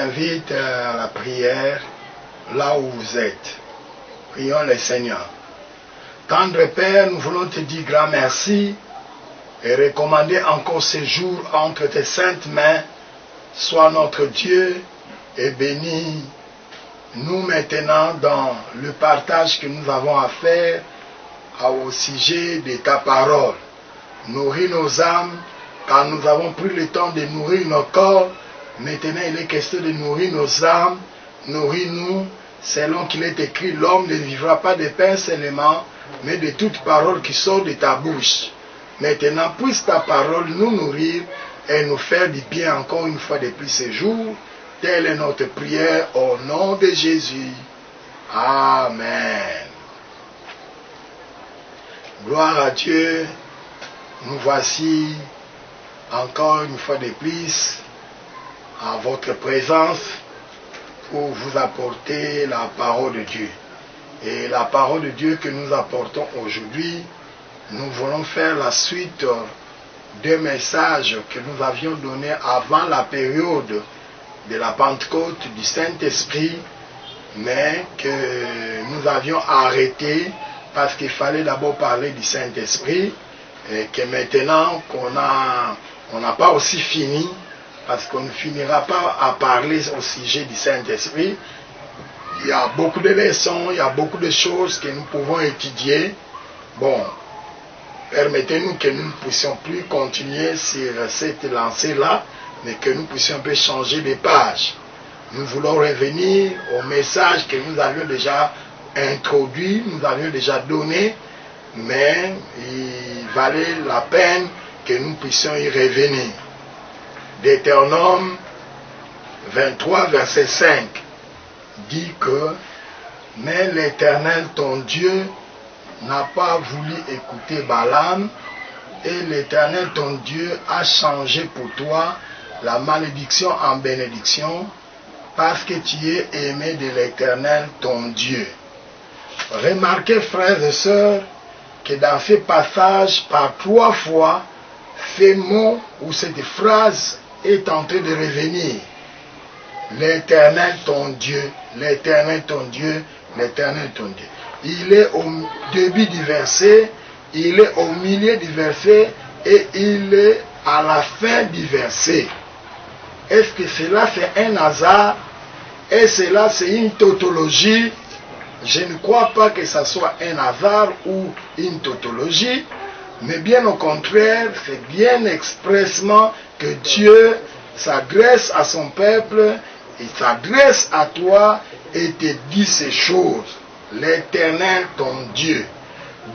invite à la prière là où vous êtes. Prions le Seigneur. Tendre Père, nous voulons te dire grand merci et recommander encore ce jour entre tes saintes mains. Sois notre Dieu et bénis nous maintenant dans le partage que nous avons à faire au sujet de ta parole. Nourris nos âmes, car nous avons pris le temps de nourrir nos corps. Maintenant, il est question de nourrir nos âmes. Nourris-nous, selon qu'il est écrit, l'homme ne vivra pas de pain seulement, mais de toute parole qui sort de ta bouche. Maintenant, puisse ta parole nous nourrir et nous faire du bien encore une fois depuis ce jour. Telle est notre prière au nom de Jésus. Amen. Gloire à Dieu. Nous voici encore une fois de plus à votre présence pour vous apporter la parole de Dieu. Et la parole de Dieu que nous apportons aujourd'hui, nous voulons faire la suite des messages que nous avions donnés avant la période de la Pentecôte du Saint-Esprit, mais que nous avions arrêté parce qu'il fallait d'abord parler du Saint-Esprit et que maintenant on n'a pas aussi fini, parce qu'on ne finira pas à parler au sujet du Saint-Esprit. Il y a beaucoup de leçons, il y a beaucoup de choses que nous pouvons étudier. Bon, permettez-nous que nous ne puissions plus continuer sur cette lancée-là, mais que nous puissions un peu changer de page. Nous voulons revenir au message que nous avions déjà introduit, nous avions déjà donné, mais il valait la peine que nous puissions y revenir. Deutéronome 23, verset 5 dit que « Mais l'Éternel, ton Dieu, n'a pas voulu écouter Balaam, et l'Éternel, ton Dieu, a changé pour toi la malédiction en bénédiction, parce que tu es aimé de l'Éternel, ton Dieu. » Remarquez, frères et sœurs, que dans ce passage, par 3 fois, ce mot ou cette phrase est en train de revenir. L'Éternel ton Dieu, l'Éternel ton Dieu, l'Éternel ton Dieu. Il est au début du verset, il est au milieu du verset et il est à la fin du verset. Est-ce que cela c'est un hasard? Et cela c'est une tautologie? Je ne crois pas que ce soit un hasard ou une tautologie, mais bien au contraire, c'est bien expressement que Dieu s'adresse à son peuple, il s'adresse à toi et te dit ces choses. L'Éternel, ton Dieu.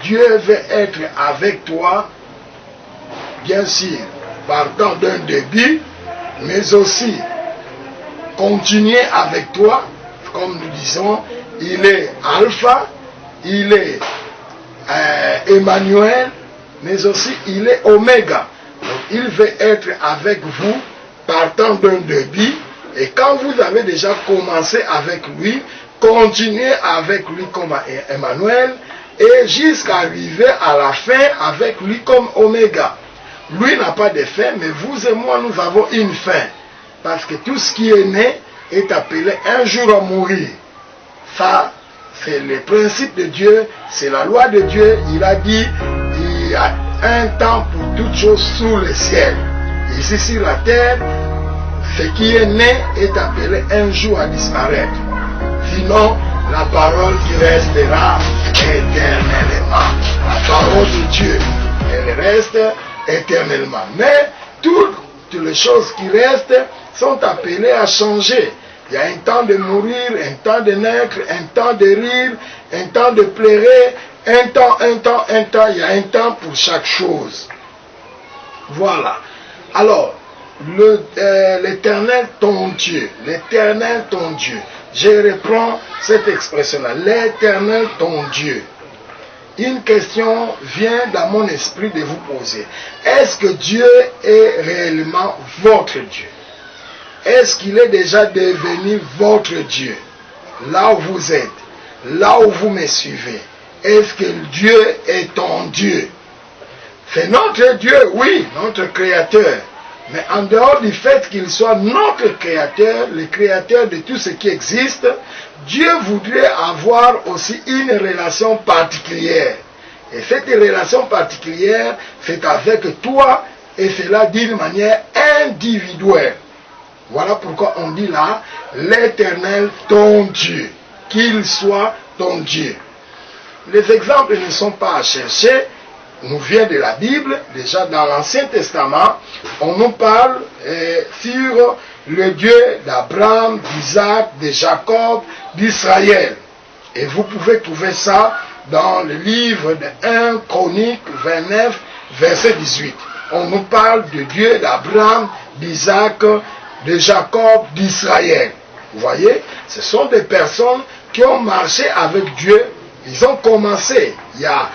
Dieu veut être avec toi, bien sûr, partant d'un début, mais aussi continuer avec toi, comme nous disons, il est Alpha, il est Emmanuel, mais aussi il est Oméga. Donc il veut être avec vous, partant d'un début, et quand vous avez déjà commencé avec lui, continuez avec lui comme Emmanuel, et jusqu'à arriver à la fin avec lui comme Oméga. Lui n'a pas de fin, mais vous et moi, nous avons une fin. Parce que tout ce qui est né est appelé un jour à mourir. Ça, c'est le principe de Dieu, c'est la loi de Dieu. Il a dit, il y a un temps pour toutes choses sous le ciel. Ici sur la terre, ce qui est né est appelé un jour à disparaître. Sinon, la parole qui restera éternellement. La parole de Dieu, elle reste éternellement. Mais toutes les choses qui restent sont appelées à changer. Il y a un temps de mourir, un temps de naître, un temps de rire, un temps de pleurer, un temps, il y a un temps pour chaque chose. Voilà. Alors, l'Éternel ton Dieu, l'Éternel ton Dieu. Je reprends cette expression-là, l'Éternel ton Dieu. Une question vient dans mon esprit de vous poser. Est-ce que Dieu est réellement votre Dieu? Est-ce qu'il est déjà devenu votre Dieu? Là où vous êtes, là où vous me suivez, est-ce que Dieu est ton Dieu? C'est notre Dieu, oui, notre Créateur. Mais en dehors du fait qu'il soit notre créateur, le créateur de tout ce qui existe, Dieu voudrait avoir aussi une relation particulière. Et cette relation particulière, c'est avec toi, et cela d'une manière individuelle. Voilà pourquoi on dit là, l'Éternel ton Dieu, qu'il soit ton Dieu. Les exemples ne sont pas à chercher, nous vient de la Bible. Déjà dans l'Ancien Testament, on nous parle sur le Dieu d'Abraham, d'Isaac, de Jacob, d'Israël. Et vous pouvez trouver ça dans le livre de 1 Chronique 29, verset 18. On nous parle de Dieu d'Abraham, d'Isaac, de Jacob, d'Israël. Vous voyez, ce sont des personnes qui ont marché avec Dieu. Ils ont commencé, il y a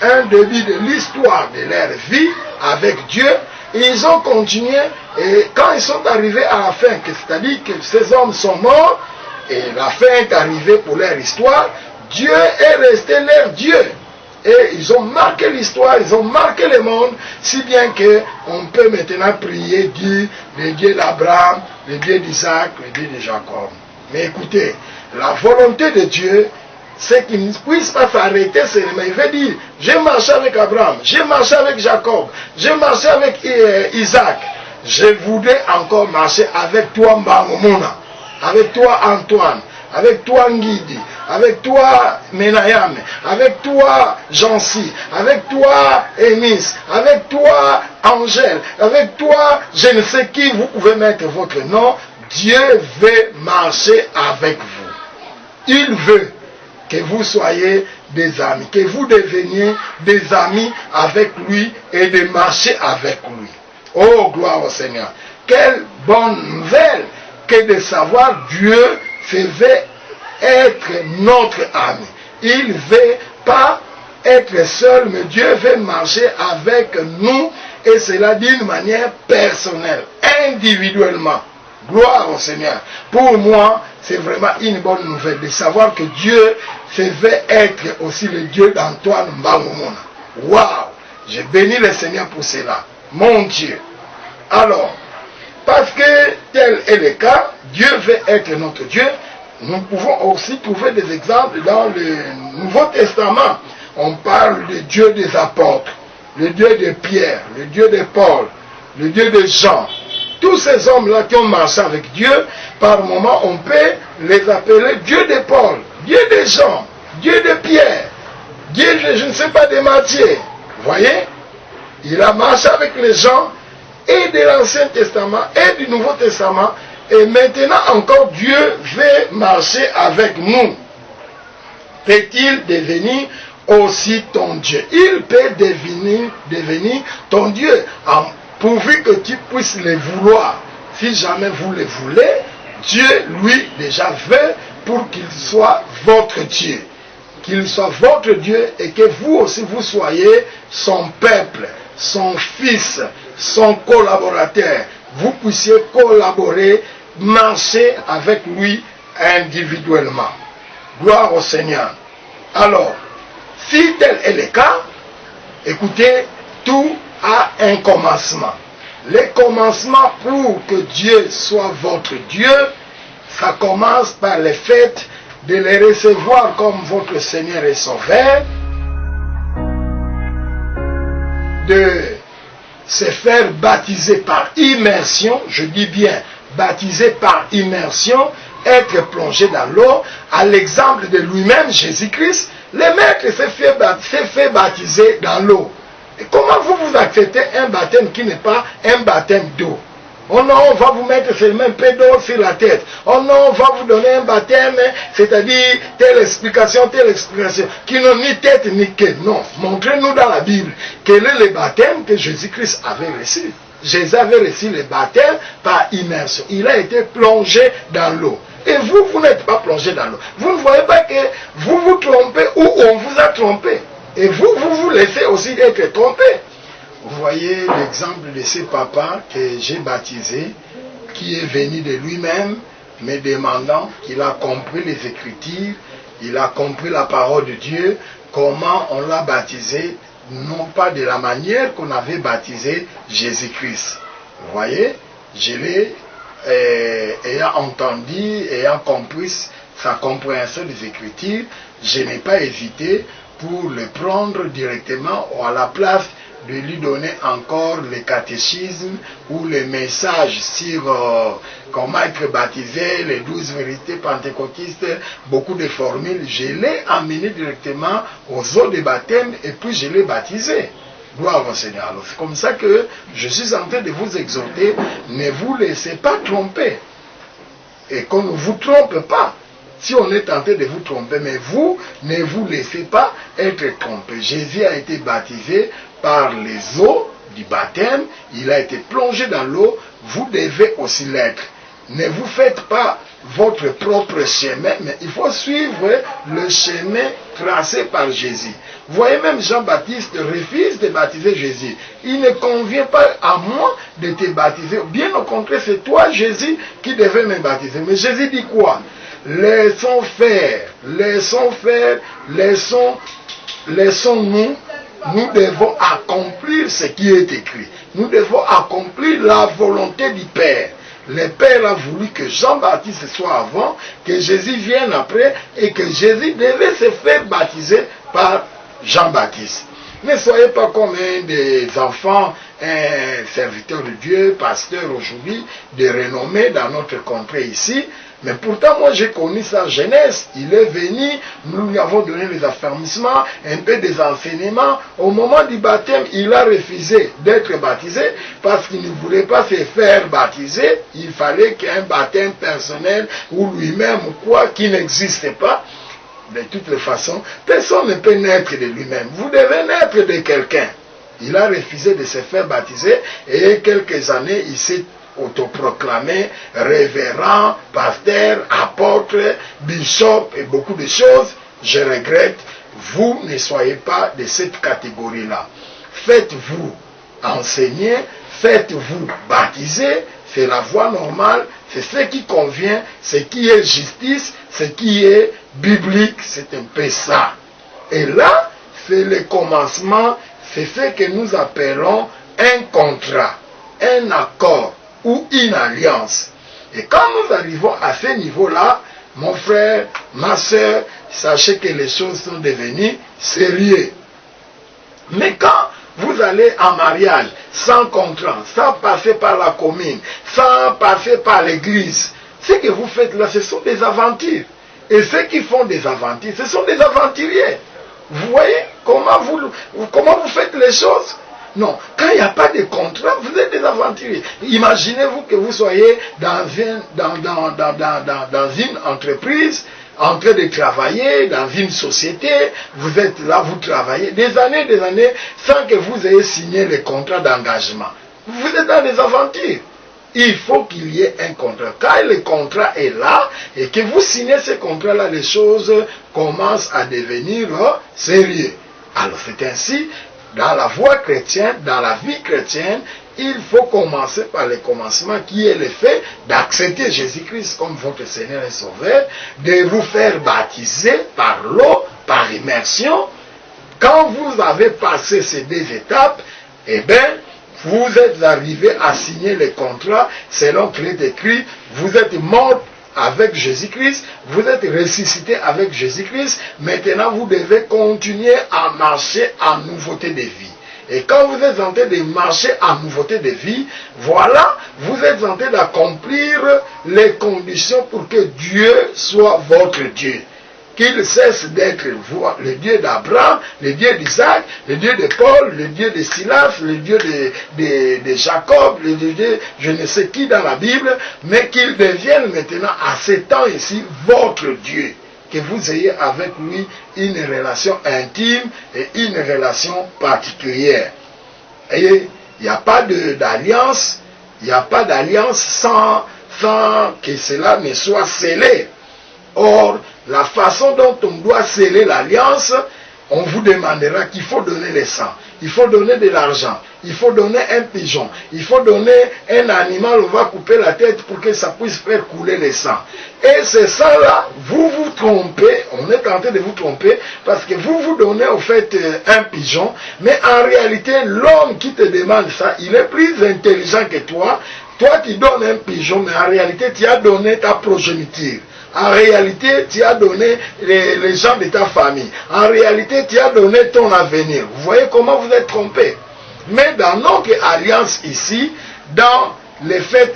un début de l'histoire de leur vie avec Dieu, et ils ont continué, et quand ils sont arrivés à la fin, c'est-à-dire que ces hommes sont morts, et la fin est arrivée pour leur histoire, Dieu est resté leur Dieu. Et ils ont marqué l'histoire, ils ont marqué le monde, si bien qu'on peut maintenant prier Dieu, le Dieu d'Abraham, le Dieu d'Isaac, le Dieu de Jacob. Mais écoutez, la volonté de Dieu, c'est qu'il ne puisse pas s'arrêter seulement. Il veut dire, j'ai marché avec Abraham, j'ai marché avec Jacob, j'ai marché avec Isaac. Je voudrais encore marcher avec toi Mbangomona, avec toi Antoine, avec toi Ngidi, avec toi Menayame, avec toi Jancy, avec toi Emis, avec toi Angèle, avec toi je ne sais qui, vous pouvez mettre votre nom. Dieu veut marcher avec vous. Il veut que vous soyez des amis, que vous deveniez des amis avec lui et de marcher avec lui. Oh, gloire au Seigneur. Quelle bonne nouvelle que de savoir Dieu veut être notre ami. Il ne veut pas être seul, mais Dieu veut marcher avec nous, et cela d'une manière personnelle, individuellement. Gloire au Seigneur. Pour moi, c'est vraiment une bonne nouvelle de savoir que Dieu veut être aussi le Dieu d'Antoine Mbangomona. Waouh! Je bénis le Seigneur pour cela. Mon Dieu. Alors, parce que tel est le cas, Dieu veut être notre Dieu. Nous pouvons aussi trouver des exemples dans le Nouveau Testament. On parle du Dieu des apôtres, le Dieu de Pierre, le Dieu de Paul, le Dieu de Jean. Tous ces hommes-là qui ont marché avec Dieu, par moment, on peut les appeler Dieu de Paul, Dieu de Jean, Dieu de Pierre, Dieu de, je ne sais pas, de Matthieu. Vous voyez? Il a marché avec les gens et de l'Ancien Testament et du Nouveau Testament. Et maintenant encore, Dieu veut marcher avec nous. Peut-il devenir aussi ton Dieu? Il peut devenir ton Dieu, pourvu que tu puisses le vouloir. Si jamais vous le voulez, Dieu, lui, déjà veut pour qu'il soit votre Dieu. Qu'il soit votre Dieu et que vous aussi, vous soyez son peuple, son fils, son collaborateur. Vous puissiez collaborer, marcher avec lui individuellement. Gloire au Seigneur. Alors, si tel est le cas, écoutez, tout a un commencement. Le commencement pour que Dieu soit votre Dieu, ça commence par le fait de le recevoir comme votre Seigneur et Sauveur, de se faire baptiser par immersion, je dis bien baptiser par immersion, être plongé dans l'eau, à l'exemple de lui-même, Jésus-Christ. Le Maître s'est fait baptiser dans l'eau. Et comment vous acceptez un baptême qui n'est pas un baptême d'eau? Oh non, on va vous mettre seulement un peu d'eau sur la tête. Oh non, on va vous donner un baptême, c'est-à-dire telle explication, qui n'ont ni tête ni queue. Non, montrez-nous dans la Bible quel est le baptême que Jésus-Christ avait reçu. Jésus avait reçu le baptême par immersion. Il a été plongé dans l'eau. Et vous, vous n'êtes pas plongé dans l'eau. Vous ne voyez pas que vous vous trompez ou on vous a trompé. Et vous vous laissez aussi être trompé. Vous voyez l'exemple de ce papa que j'ai baptisé, qui est venu de lui-même, me demandant qu'il a compris les Écritures, il a compris la parole de Dieu, comment on l'a baptisé, non pas de la manière qu'on avait baptisé Jésus-Christ. Vous voyez, je l'ai, ayant entendu, ayant compris sa compréhension des Écritures, je n'ai pas hésité pour le prendre directement à la place de lui donner encore le catéchisme ou le message sur comment être baptisé, les 12 vérités pentecôtistes, beaucoup de formules. Je l'ai amené directement aux eaux de baptême et puis je l'ai baptisé. Gloire au Seigneur. Alors c'est comme ça que je suis en train de vous exhorter, ne vous laissez pas tromper. Et qu'on ne vous trompe pas. Si on est tenté de vous tromper, mais vous ne vous laissez pas être trompé. Jésus a été baptisé par les eaux du baptême, il a été plongé dans l'eau, vous devez aussi l'être. Ne vous faites pas votre propre chemin, mais il faut suivre le chemin tracé par Jésus. Vous voyez, même Jean-Baptiste refuse de baptiser Jésus. Il ne convient pas à moi de te baptiser. Bien au contraire, c'est toi, Jésus, qui devais me baptiser. Mais Jésus dit quoi? Laissons faire, laissons-nous, nous devons accomplir ce qui est écrit. Nous devons accomplir la volonté du Père. Le Père a voulu que Jean-Baptiste soit avant, que Jésus vienne après, et que Jésus devait se faire baptiser par Jean-Baptiste. Ne soyez pas comme des enfants, un serviteur de Dieu, pasteur aujourd'hui, de renommée dans notre contrée ici. Mais pourtant, moi, j'ai connu sa jeunesse. Il est venu, nous lui avons donné les affermissements, un peu des enseignements. Au moment du baptême, il a refusé d'être baptisé parce qu'il ne voulait pas se faire baptiser. Il fallait qu'il y ait un baptême personnel ou lui-même ou quoi qui n'existe pas. De toutes les façons, personne ne peut naître de lui-même. Vous devez naître de quelqu'un. Il a refusé de se faire baptiser et quelques années, il s'est autoproclamé révérend, pasteur, apôtre, bishop et beaucoup de choses. Je regrette, vous ne soyez pas de cette catégorie-là. Faites-vous enseigner, faites-vous baptiser, c'est la voie normale, c'est ce qui convient, ce qui est justice, ce qui est biblique, c'est un peu ça. Et là, c'est le commencement, c'est ce que nous appelons un contrat, un accord ou une alliance. Et quand nous arrivons à ce niveau-là, mon frère, ma soeur, sachez que les choses sont devenues sérieuses. Mais quand vous allez en mariage, sans contrat, sans passer par la commune, sans passer par l'église, ce que vous faites là, ce sont des aventures. Et ceux qui font des aventures, ce sont des aventuriers. Vous voyez comment vous faites les choses? Non, quand il n'y a pas de contrat, vous êtes des aventuriers. Imaginez-vous que vous soyez dans une entreprise, en train de travailler, dans une société, vous êtes là, vous travaillez, des années, sans que vous ayez signé le contrat d'engagement. Vous êtes dans des aventures. Il faut qu'il y ait un contrat. Quand le contrat est là, et que vous signez ce contrat-là, les choses commencent à devenir sérieuses. Alors c'est ainsi. Dans la voie chrétienne, dans la vie chrétienne, il faut commencer par le commencement qui est le fait d'accepter Jésus-Christ comme votre Seigneur et Sauveur, de vous faire baptiser par l'eau, par immersion. Quand vous avez passé ces deux étapes, eh bien, vous êtes arrivé à signer le contrat selon qu'il est écrit, vous êtes mort avec Jésus-Christ, vous êtes ressuscité avec Jésus-Christ, maintenant vous devez continuer à marcher en nouveauté de vie. Et quand vous êtes en train de marcher en nouveauté de vie, voilà, vous êtes en train d'accomplir les conditions pour que Dieu soit votre Dieu. Qu'il cesse d'être le Dieu d'Abraham, le Dieu d'Isaac, le Dieu de Paul, le Dieu de Silas, le Dieu de Jacob, le Dieu de je ne sais qui dans la Bible, mais qu'il devienne maintenant à ce temps ici votre Dieu. Que vous ayez avec lui une relation intime et une relation particulière. Et il n'y a pas d'alliance, il n'y a pas d'alliance sans que cela ne soit scellé. Or, la façon dont on doit sceller l'alliance, on vous demandera qu'il faut donner le sang, il faut donner de l'argent, il faut donner un pigeon, il faut donner un animal, on va couper la tête pour que ça puisse faire couler le sang. Et ce sang-là, vous vous trompez, on est tenté de vous tromper, parce que vous vous donnez au fait un pigeon, mais en réalité, l'homme qui te demande ça, il est plus intelligent que toi. Toi, tu donnes un pigeon, mais en réalité, tu as donné ta progéniture. En réalité, tu as donné les gens de ta famille. En réalité, tu as donné ton avenir. Vous voyez comment vous êtes trompés. Mais dans notre alliance ici, dans le fait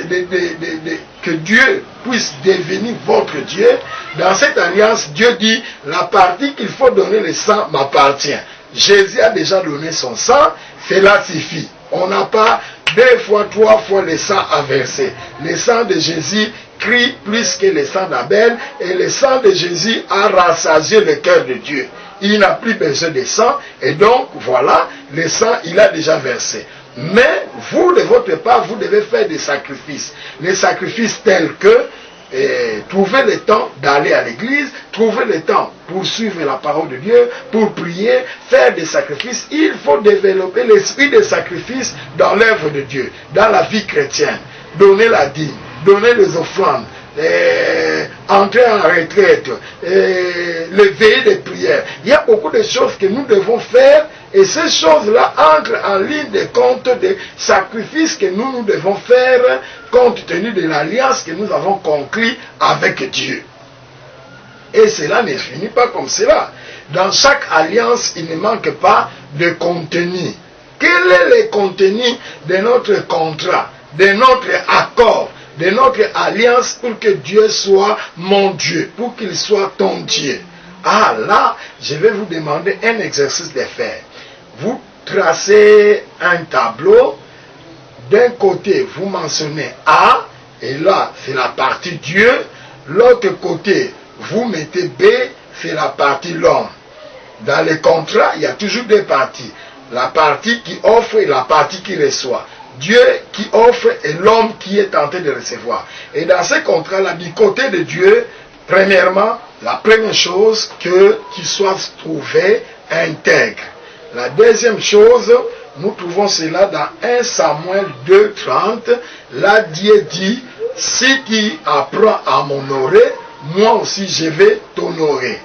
que Dieu puisse devenir votre Dieu, dans cette alliance, Dieu dit, la partie qu'il faut donner le sang m'appartient. Jésus a déjà donné son sang, cela suffit. On n'a pas 2 fois, 3 fois le sang à verser. Le sang de Jésus crie plus que le sang d'Abel, et le sang de Jésus a rassasié le cœur de Dieu. Il n'a plus besoin de sang, et donc voilà, le sang il a déjà versé. Mais vous, de votre part, vous devez faire des sacrifices. Les sacrifices tels que trouver le temps d'aller à l'église, trouver le temps pour suivre la parole de Dieu, pour prier, faire des sacrifices. Il faut développer l'esprit des sacrifices dans l'œuvre de Dieu, dans la vie chrétienne. Donner la dîme, donner les offrandes, entrer en retraite, les veillées de prière. Il y a beaucoup de choses que nous devons faire, et ces choses-là entrent en ligne de compte des sacrifices que nous devons faire compte tenu de l'alliance que nous avons conclue avec Dieu. Et cela ne finit pas comme cela. Dans chaque alliance, il ne manque pas de contenu. Quel est le contenu de notre contrat, de notre accord, de notre alliance pour que Dieu soit mon Dieu, pour qu'il soit ton Dieu? Ah là, je vais vous demander un exercice de faire. Vous tracez un tableau. D'un côté, vous mentionnez A, et là, c'est la partie Dieu. L'autre côté, vous mettez B, c'est la partie l'homme. Dans les contrats, il y a toujours 2 parties. La partie qui offre et la partie qui reçoit. Dieu qui offre et l'homme qui est tenté de recevoir. Et dans ces contrats-là, du côté de Dieu, premièrement, la première chose, qu'il soit trouvé intègre. La deuxième chose, nous trouvons cela dans 1 Samuel 2:30. Là, Dieu dit, si tu apprends à m'honorer, moi aussi je vais t'honorer.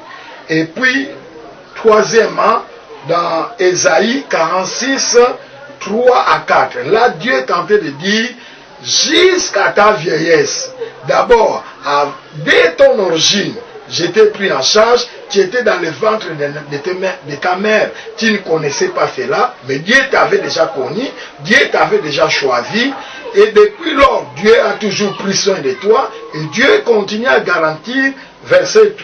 Et puis, troisièmement, dans Ésaïe 46, 3 à 4. Là, Dieu est tenté de dire, jusqu'à ta vieillesse, d'abord, dès ton origine, je t'ai pris en charge, tu étais dans le ventre de ta mère, tu ne connaissais pas cela, mais Dieu t'avait déjà connu, Dieu t'avait déjà choisi, et depuis lors, Dieu a toujours pris soin de toi, et Dieu continue à garantir, versets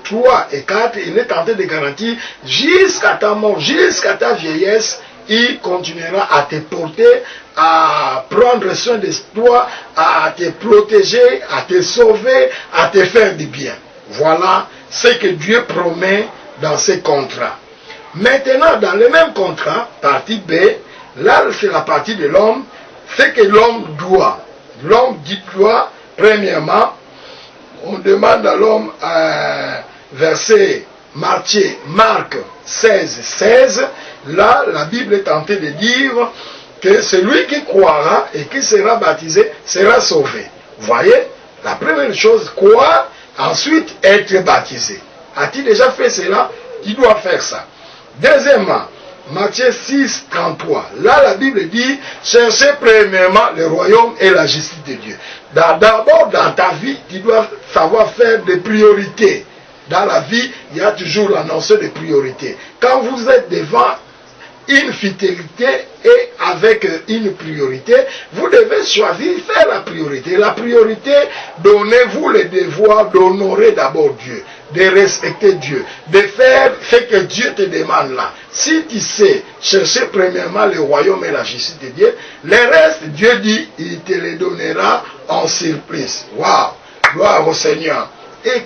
3 et 4, il est tenté de garantir, jusqu'à ta mort, jusqu'à ta vieillesse, il continuera à te porter, à prendre soin de toi, à te protéger, à te sauver, à te faire du bien. Voilà ce que Dieu promet dans ces contrats. Maintenant, dans le même contrat, partie B, là c'est la partie de l'homme, c'est que l'homme doit. L'homme dit doit, premièrement, on demande à l'homme, verset Marc 16, là la Bible est tentée de dire que celui qui croira et qui sera baptisé sera sauvé. Vous voyez, la première chose, croire, ensuite être baptisé. As-tu déjà fait cela? Tu dois faire ça. Deuxièmement, Matthieu 6, 33. Là, la Bible dit, cherchez premièrement le royaume et la justice de Dieu. D'abord, dans ta vie, tu dois savoir faire des priorités. Dans la vie, il y a toujours l'annonceur de priorités. Quand vous êtes devant une fidélité et avec une priorité, vous devez choisir faire la priorité. La priorité, donnez-vous le devoir d'honorer d'abord Dieu, de respecter Dieu, de faire ce que Dieu te demande là. Si tu sais chercher premièrement le royaume et la justice de Dieu, le reste, Dieu dit, il te le donnera en surprise. Waouh! Gloire au Seigneur. Et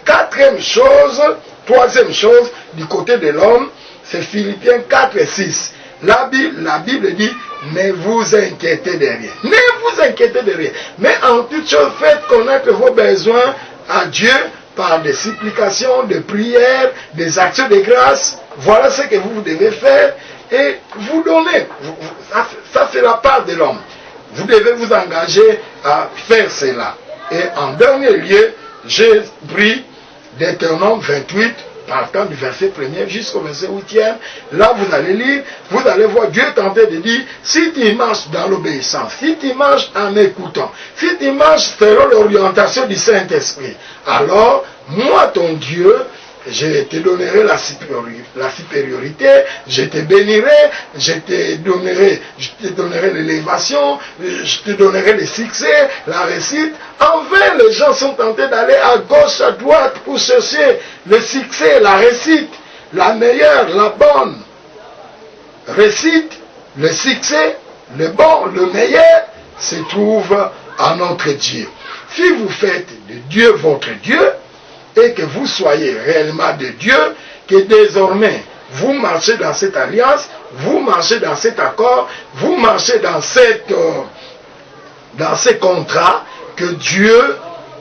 troisième chose, du côté de l'homme, c'est Philippiens 4 et 6. La Bible dit, ne vous inquiétez de rien. Ne vous inquiétez de rien. Mais en toute chose, faites connaître vos besoins à Dieu par des supplications, des prières, des actions de grâce. voilà ce que vous devez faire et vous donner. Ça c'est la part de l'homme. Vous devez vous engager à faire cela. Et en dernier lieu, j'ai pris Deutéronome 28, partant du verset 1er jusqu'au verset 8e. Là, vous allez lire, vous allez voir Dieu tenter de dire, si tu marches dans l'obéissance, si tu marches en écoutant, si tu marches selon l'orientation du Saint-Esprit, alors, moi, ton Dieu, je te donnerai la supériorité, je te bénirai, je te donnerai l'élévation, je te donnerai le succès, la réussite. Enfin, les gens sont tentés d'aller à gauche, à droite pour chercher le succès, la réussite, la meilleure, la bonne réussite, le succès, le bon, le meilleur se trouve en notre Dieu. Si vous faites de Dieu votre Dieu, et que vous soyez réellement de Dieu, que désormais vous marchez dans cette alliance, vous marchez dans cet accord, vous marchez dans ces contrats, que Dieu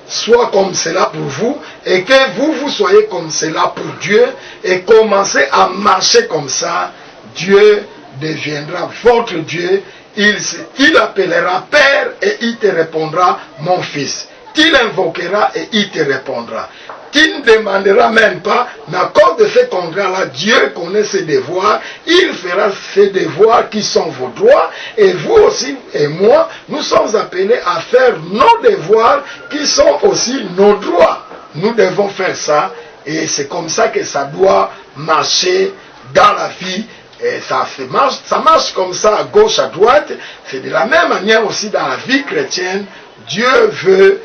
soit comme cela pour vous, et que vous soyez comme cela pour Dieu, et commencez à marcher comme ça, Dieu deviendra votre Dieu, il appellera Père, et il te répondra mon fils. Il invoquera et il te répondra. Qui ne demandera même pas, mais à cause de ce contrat-là, Dieu connaît ses devoirs, il fera ses devoirs qui sont vos droits, et vous aussi et moi, nous sommes appelés à faire nos devoirs qui sont aussi nos droits. Nous devons faire ça, et c'est comme ça que ça doit marcher dans la vie. Et ça marche comme ça à gauche, à droite. C'est de la même manière aussi dans la vie chrétienne. Dieu veut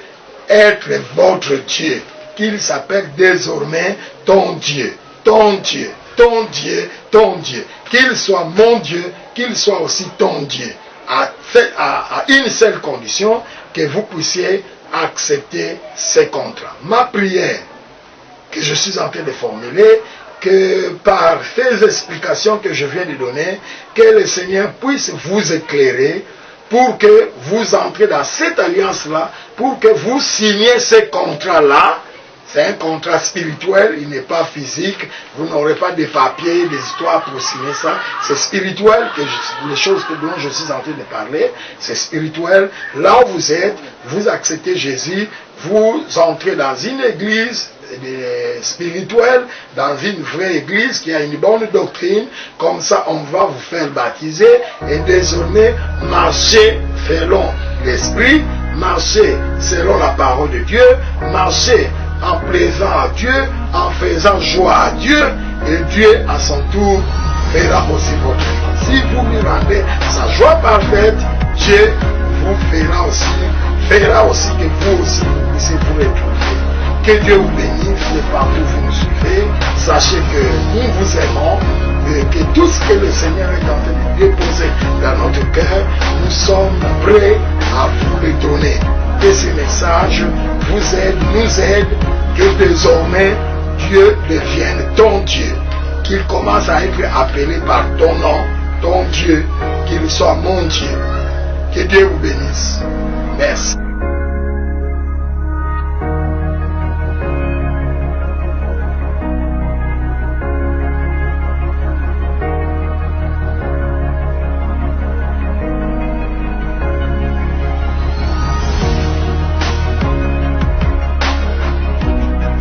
être votre Dieu, qu'il s'appelle désormais ton Dieu, ton Dieu, ton Dieu, ton Dieu, qu'il soit mon Dieu, qu'il soit aussi ton Dieu, à une seule condition, que vous puissiez accepter ces contrats. Ma prière que je suis en train de formuler, que par ces explications que je viens de donner, que le Seigneur puisse vous éclairer, pour que vous entrez dans cette alliance-là, pour que vous signiez ce contrat-là. C'est un contrat spirituel, il n'est pas physique. Vous n'aurez pas de papiers, des histoires pour signer ça. C'est spirituel, les choses dont je suis en train de parler, c'est spirituel. Là où vous êtes, vous acceptez Jésus, vous entrez dans une église spirituelle, dans une vraie église qui a une bonne doctrine. Comme ça, on va vous faire baptiser et désormais marcher selon l'esprit, marcher selon la parole de Dieu, marcher en plaisant à Dieu, en faisant joie à Dieu, et Dieu à son tour fera aussi votre vie. Si vous lui rendez sa joie parfaite, Dieu vous fera aussi que vous aussi puissiez vous retrouver. Que Dieu vous bénisse de partout où vous nous suivez. Sachez que nous vous aimons et que tout ce que le Seigneur est en train de déposer dans notre cœur, nous sommes prêts à vous le donner. Que ces messages vous aident, nous aident, que désormais Dieu devienne ton Dieu, qu'il commence à être appelé par ton nom, ton Dieu, qu'il soit mon Dieu. Que Dieu vous bénisse. Merci.